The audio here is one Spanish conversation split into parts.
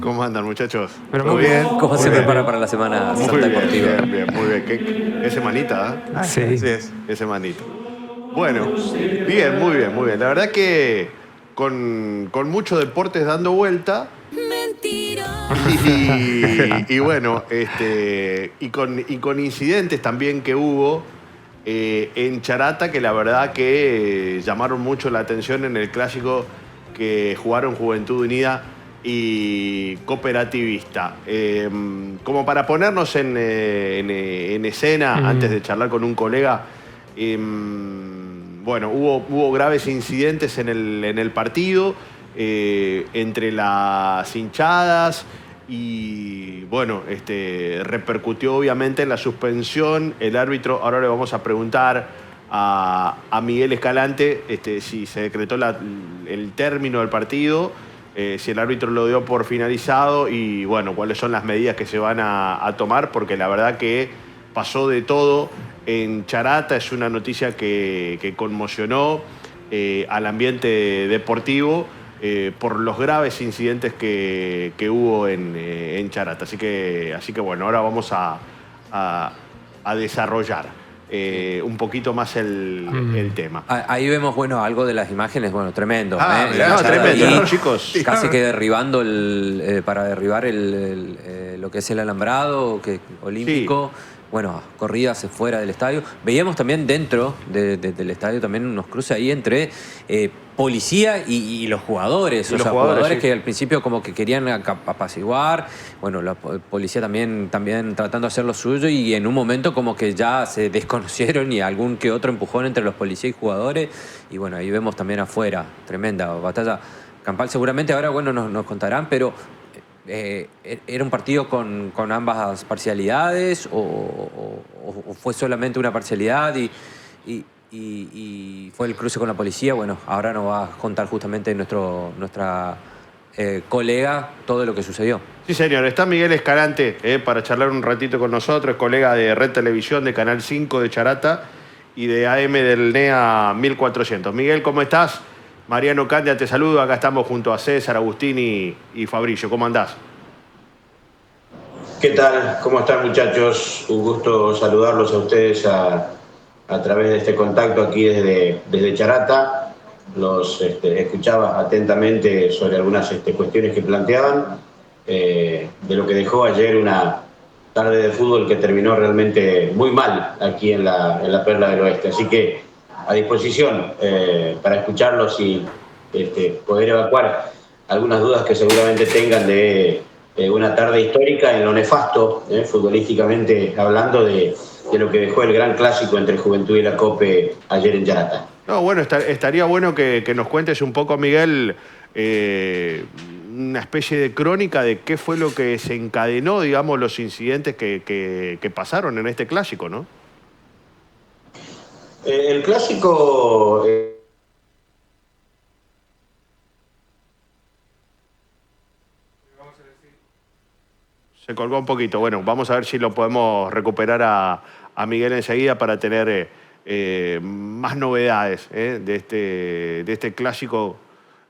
¿Cómo andan, muchachos? Pero ¿Todo muy bien? bien. ¿Cómo Muy se bien. prepara para la semana Muy Santa bien, Deportiva? bien, bien, muy bien. ¿Qué semanita? Sí. Así es, qué semanita. Bueno, bien, muy bien, muy bien. La verdad que con muchos deportes dando vuelta y bueno, y con incidentes también que hubo en Charata que la verdad que llamaron mucho la atención en el clásico que jugaron Juventud Unida y Cooperativista. Como para ponernos en escena, antes de charlar con un colega, bueno, hubo graves incidentes en el partido entre las hinchadas y bueno, repercutió obviamente en la suspensión. El árbitro, ahora le vamos a preguntar a Miguel Escalante si se decretó el término del partido, si el árbitro lo dio por finalizado y bueno, cuáles son las medidas que se van a tomar, porque la verdad que pasó de todo en Charata. Es una noticia que conmocionó al ambiente deportivo por los graves incidentes que hubo en Charata. Así que bueno, ahora vamos a desarrollar un poquito más el tema. Ahí vemos, bueno, algo de las imágenes, bueno, tremendo. Mirá, La hinchada tremendo, ahí, ¿no, chicos? casi que derribando para derribar lo que es el alambrado olímpico. Sí. Bueno, corridas fuera del estadio. Veíamos también dentro del estadio también unos cruces ahí entre policía y los jugadores. Y o los sea, jugadores, jugadores sí, que al principio como que querían apaciguar. Bueno, la policía también tratando de hacer lo suyo y en un momento como que ya se desconocieron y algún que otro empujón entre los policías y jugadores. Y bueno, ahí vemos también afuera, tremenda batalla campal. Seguramente ahora, bueno, nos contarán, pero... ¿era un partido con ambas parcialidades o fue solamente una parcialidad y fue el cruce con la policía? Bueno, ahora nos va a contar justamente nuestra colega todo lo que sucedió. Sí, señor. Está Miguel Escalante para charlar un ratito con nosotros, colega de Red Televisión, de Canal 5 de Charata y de AM del NEA 1400. Miguel, ¿cómo estás? Mariano Candia te saludo. Acá estamos junto a César, Agustín y Fabricio. ¿Cómo andás? ¿Qué tal? ¿Cómo están, muchachos? Un gusto saludarlos a ustedes a través de este contacto aquí desde Charata. Los escuchaba atentamente sobre algunas cuestiones que planteaban, de lo que dejó ayer una tarde de fútbol que terminó realmente muy mal aquí en la Perla del Oeste. Así que a disposición para escucharlos y poder evacuar algunas dudas que seguramente tengan de una tarde histórica en lo nefasto, futbolísticamente hablando, de lo que dejó el gran clásico entre Juventud y la Cope ayer en Charata. No, bueno, estaría bueno que nos cuentes un poco, Miguel, una especie de crónica de qué fue lo que se encadenó, digamos, los incidentes que pasaron en este clásico, ¿no? El clásico... Se colgó un poquito. Bueno, vamos a ver si lo podemos recuperar a Miguel enseguida para tener más novedades de este clásico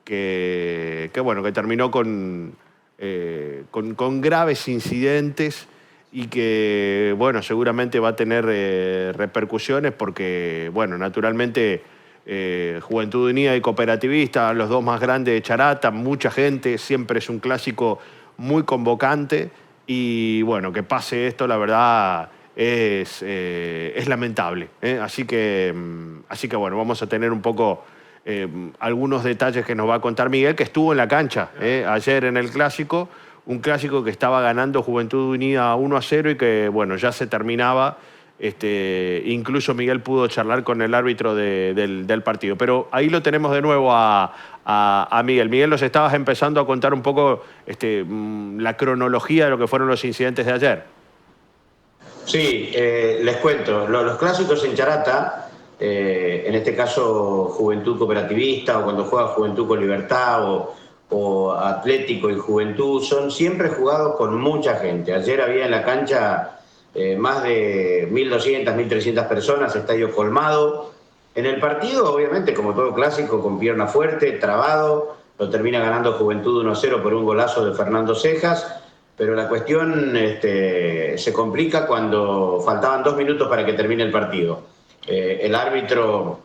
que terminó con graves incidentes y que, bueno, seguramente va a tener repercusiones porque, bueno, naturalmente Juventud Unida y Cooperativista, los dos más grandes de Charata, mucha gente, siempre es un clásico muy convocante. Y bueno, que pase esto, la verdad, es lamentable. Así que bueno, vamos a tener un poco algunos detalles que nos va a contar Miguel, que estuvo en la cancha ayer en el clásico, un clásico que estaba ganando Juventud Unida 1-0 y que bueno, ya se terminaba. Incluso Miguel pudo charlar con el árbitro del partido. Pero ahí lo tenemos de nuevo a Miguel. Miguel, nos estabas empezando a contar un poco la cronología de lo que fueron los incidentes de ayer. Sí, les cuento. Los clásicos en Charata, en este caso Juventud Cooperativista, o cuando juega Juventud con Libertad, o Atlético y Juventud, son siempre jugados con mucha gente. Ayer había en la cancha más de 1.200, 1.300 personas, estadio colmado. En el partido, obviamente, como todo clásico, con pierna fuerte, trabado, lo termina ganando Juventud 1-0 por un golazo de Fernando Cejas, pero la cuestión se complica cuando faltaban 2 minutos para que termine el partido. El árbitro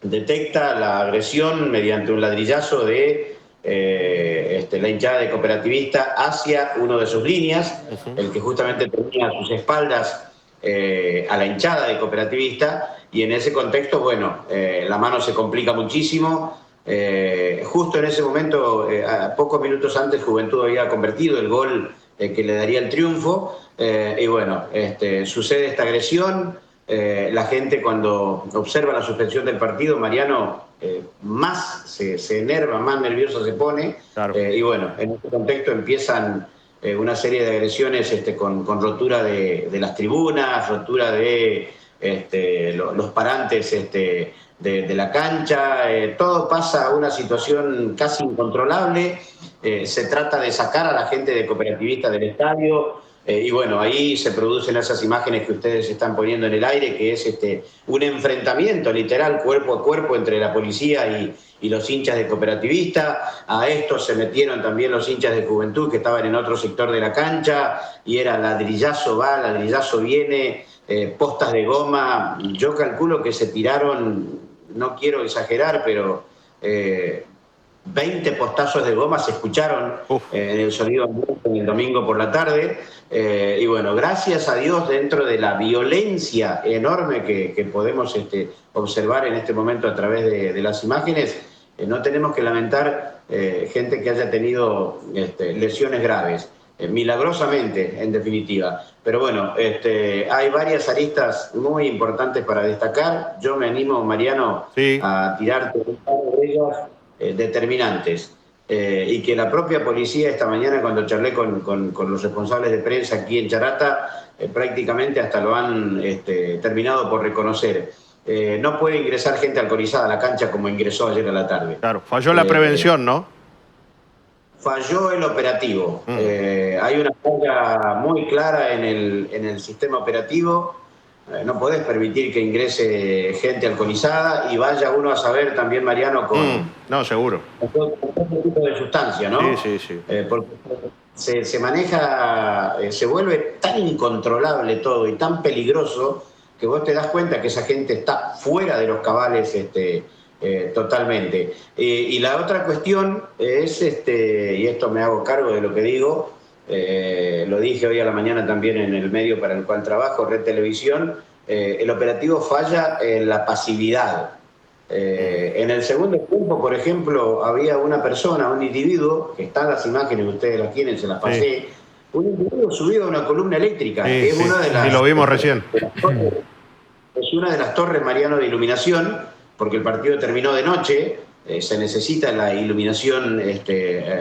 detecta la agresión mediante un ladrillazo de la hinchada de Cooperativista hacia uno de sus líneas, el que justamente tenía a sus espaldas a la hinchada de Cooperativista, y en ese contexto, bueno, la mano se complica muchísimo. Justo en ese momento, a pocos minutos antes, Juventud había convertido el gol que le daría el triunfo, y bueno, sucede esta agresión. La gente, cuando observa la suspensión del partido, Mariano, más se enerva, más nervioso se pone. Claro. Y bueno, en este contexto empiezan una serie de agresiones con rotura de las tribunas, rotura de los parantes de la cancha. Todo pasa a una situación casi incontrolable. Se trata de sacar a la gente de Cooperativista del estadio. Y bueno, ahí se producen esas imágenes que ustedes están poniendo en el aire, que es un enfrentamiento literal cuerpo a cuerpo entre la policía y los hinchas de Cooperativista. A esto se metieron también los hinchas de Juventud que estaban en otro sector de la cancha, y era ladrillazo va, ladrillazo viene, postas de goma. Yo calculo que se tiraron, no quiero exagerar, pero 20 postazos de goma se escucharon en el sonido en el domingo por la tarde. Y bueno, gracias a Dios, dentro de la violencia enorme que podemos observar en este momento a través de las imágenes, no tenemos que lamentar gente que haya tenido lesiones graves, milagrosamente, en definitiva. Pero bueno, hay varias aristas muy importantes para destacar. Yo me animo, Mariano, a tirarte un par de ellas determinantes. Y que la propia policía esta mañana, cuando charlé con los responsables de prensa aquí en Charata, prácticamente hasta lo han terminado por reconocer. No puede ingresar gente alcoholizada a la cancha como ingresó ayer a la tarde. Claro, falló la prevención, ¿no? Falló el operativo. Hay una falla muy clara en el sistema operativo. No podés permitir que ingrese gente alcoholizada y vaya uno a saber también, Mariano, no, seguro. Con todo tipo de sustancia, ¿no? Sí. Porque se maneja, se vuelve tan incontrolable todo y tan peligroso que vos te das cuenta que esa gente está fuera de los cabales totalmente. Y la otra cuestión es, y esto me hago cargo de lo que digo, lo dije hoy a la mañana también en el medio para el cual trabajo, Red Televisión, el operativo falla en la pasividad. En el segundo tiempo, por ejemplo, había una persona, un individuo, que están las imágenes, ustedes las tienen, se las pasé, un individuo subido a una columna eléctrica, que es una de las... Y lo vimos recién. Es una de las torres, Mariano, de iluminación, porque el partido terminó de noche, se necesita la iluminación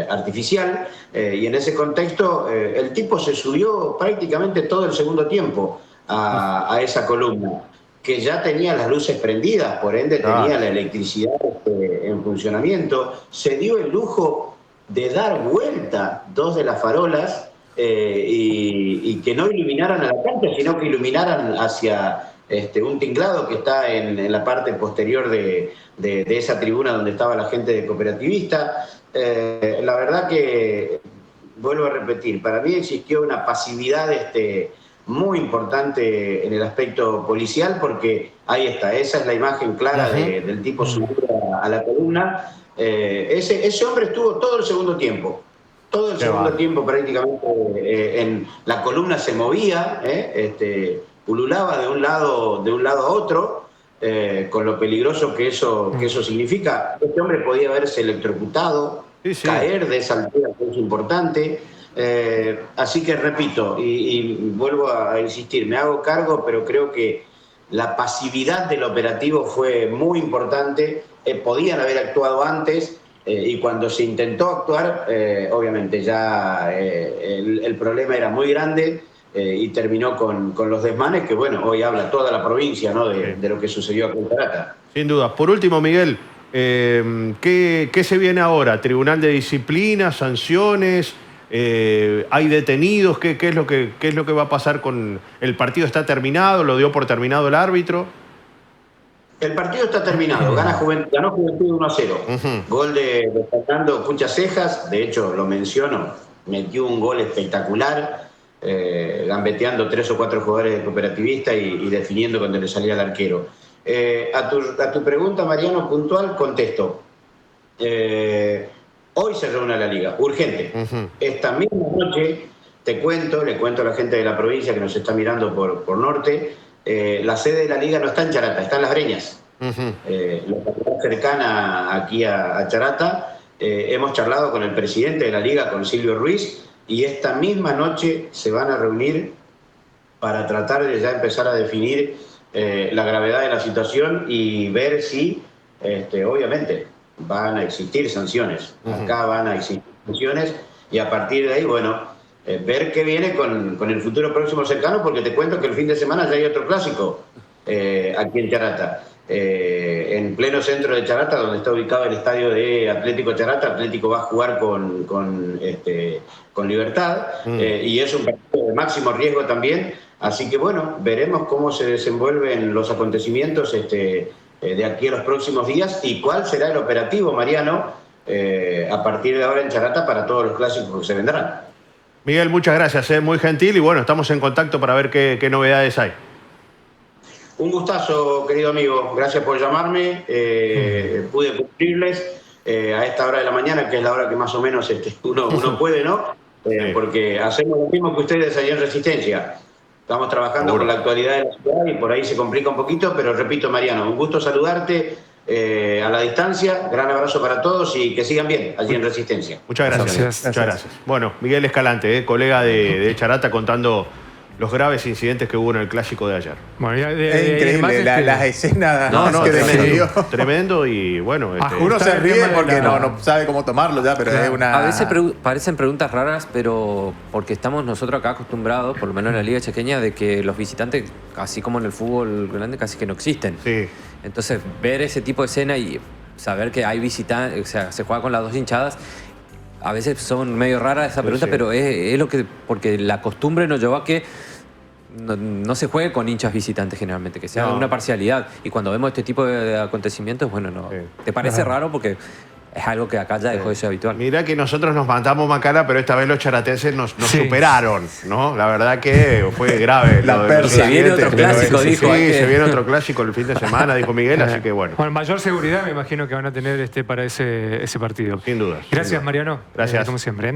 artificial, y en ese contexto el tipo se subió prácticamente todo el segundo tiempo a esa columna, que ya tenía las luces prendidas, por ende tenía la electricidad en funcionamiento. Se dio el lujo de dar vuelta 2 de las farolas y que no iluminaran a la cancha, sino que iluminaran hacia un tinglado que está en la parte posterior de esa tribuna donde estaba la gente de Cooperativista. La verdad que, vuelvo a repetir, para mí existió una pasividad muy importante en el aspecto policial, porque ahí está, esa es la imagen clara del tipo subido a la columna. Ese hombre estuvo todo el segundo tiempo. Todo el segundo tiempo prácticamente en la columna se movía, pululaba de un lado a otro, con lo peligroso que eso significa. Este hombre podía haberse electrocutado, caer de esa altura, que es importante. Así que repito, y vuelvo a insistir, me hago cargo, pero creo que la pasividad del operativo fue muy importante. Podían haber actuado antes, y cuando se intentó actuar, obviamente ya el problema era muy grande, y terminó con los desmanes que, bueno, hoy habla toda la provincia, ¿no?, de lo que sucedió aquí en Charata. Sin duda. Por último, Miguel, ¿qué se viene ahora? ¿Tribunal de disciplina, sanciones? ¿Hay detenidos? ¿Qué es lo que va a pasar con el partido? ¿Está terminado? ¿Lo dio por terminado el árbitro? El partido está terminado, ganó Juventud 1-0. Gol de Fernando Pucha Cejas, de hecho lo menciono, metió un gol espectacular, gambeteando 3 o 4 jugadores de Cooperativista y definiendo cuando le salía al arquero. A tu pregunta, Mariano, puntual, contesto. Hoy se reúne la Liga, urgente. Esta misma noche, le cuento a la gente de la provincia que nos está mirando por Norte, la sede de la Liga no está en Charata, está en Las Breñas, localidad cercana aquí a Charata. Hemos charlado con el presidente de la Liga, con Silvio Ruiz, y esta misma noche se van a reunir para tratar de ya empezar a definir la gravedad de la situación y ver si, obviamente, van a existir sanciones. Acá van a existir sanciones y a partir de ahí, bueno, ver qué viene con el futuro próximo cercano, porque te cuento que el fin de semana ya hay otro clásico aquí en Charata. En pleno centro de Charata, donde está ubicado el estadio de Atlético Charata. Atlético va a jugar con Libertad, y es un partido de máximo riesgo también. Así que bueno, veremos cómo se desenvuelven los acontecimientos de aquí a los próximos días y cuál será el operativo, Mariano, a partir de ahora en Charata para todos los clásicos que se vendrán. Miguel, muchas gracias, muy gentil, y bueno, estamos en contacto para ver qué novedades hay. Un gustazo, querido amigo. Gracias por llamarme. Pude cumplirles a esta hora de la mañana, que es la hora que más o menos uno puede, ¿no? Porque hacemos lo mismo que ustedes allá en Resistencia. Estamos trabajando con la actualidad de la ciudad y por ahí se complica un poquito, pero repito, Mariano, un gusto saludarte a la distancia. Gran abrazo para todos y que sigan bien allí en Resistencia. Muchas gracias. Muchas gracias. Bueno, Miguel Escalante, colega de Charata, contando los graves incidentes que hubo en el clásico de ayer. Bueno, es increíble las escenas que tremendo y bueno. Uno se ríe porque no sabe cómo tomarlo ya, pero es una... A veces parecen preguntas raras, pero porque estamos nosotros acá acostumbrados, por lo menos en la Liga Chaqueña, de que los visitantes, así como en el fútbol grande, casi que no existen. Sí. Entonces, ver ese tipo de escena y saber que hay visitantes, o sea, se juega con las dos hinchadas, a veces son medio raras esa pregunta, pero es lo que... Porque la costumbre nos llevó a que no se juegue con hinchas visitantes generalmente, que sea una parcialidad. Y cuando vemos este tipo de acontecimientos, bueno, ¿te parece raro? Porque es algo que acá ya dejó de ser habitual. Mirá que nosotros nos matamos macana, pero esta vez los charatenses nos superaron, ¿no? La verdad que fue grave. Se viene otro clásico, dijo. Sí, se viene otro clásico el fin de semana, dijo Miguel, así que bueno. Bueno, mayor seguridad me imagino que van a tener para ese partido. Sin duda. Gracias, Mariano. Gracias. Como siempre.